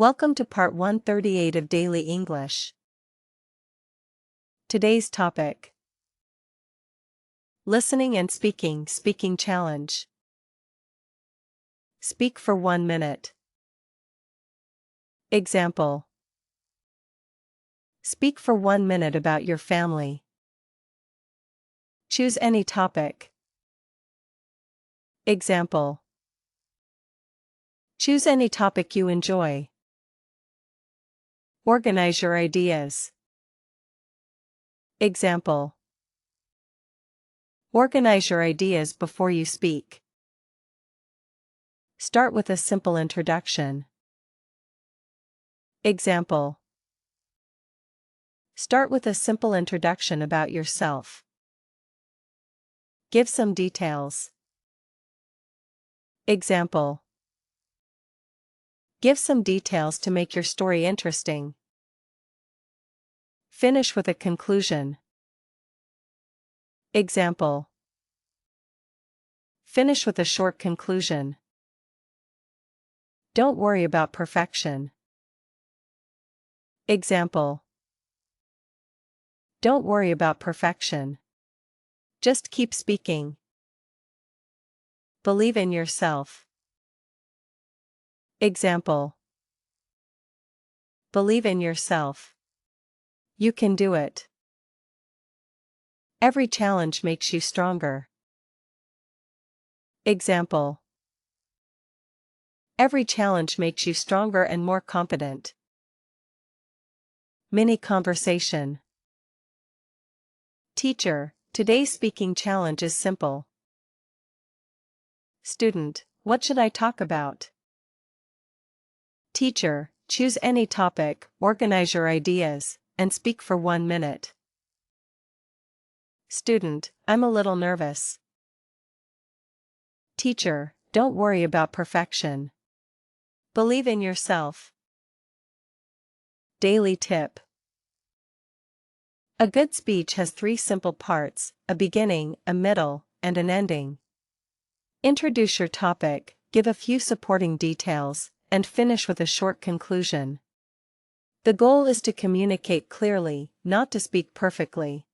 Welcome to part 138 of Daily English. Today's topic: Listening and Speaking Challenge. Speak for 1 minute. Example: Speak for 1 minute about your family. Choose any topic. Example: Choose any topic you enjoy. Organize your ideas. Example: Organize your ideas before you speak. Start with a simple introduction. Example: Start with a simple introduction about yourself. Give some details. Example: Give some details to make your story interesting. Finish with a conclusion. Example: Finish with a short conclusion. Don't worry about perfection. Example: Don't worry about perfection. Just keep speaking. Believe in yourself. Example: Believe in yourself. You can do it. Every challenge makes you stronger. Example: Every challenge makes you stronger and more competent. Mini conversation. Teacher, today's speaking challenge is simple. Student, what should I talk about? Teacher, choose any topic, organize your ideas, and speak for 1 minute. Student, I'm a little nervous. Teacher, don't worry about perfection. Believe in yourself. Daily tip. A good speech has 3 simple parts: a beginning, a middle, and an ending. Introduce your topic, give a few supporting details, and finish with a short conclusion. The goal is to communicate clearly, not to speak perfectly.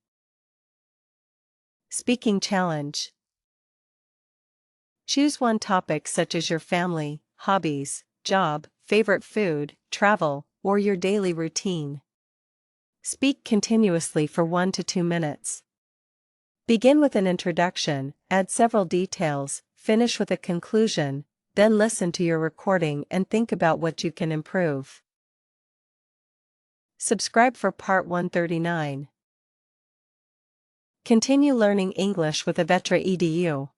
Speaking challenge. Choose one topic such as your family, hobbies, job, favorite food, travel, or your daily routine. Speak continuously for 1 to 2 minutes. Begin with an introduction, add several details, finish with a conclusion, then listen to your recording and think about what you can improve. Subscribe for part 139. Continue learning English with Avetra edu.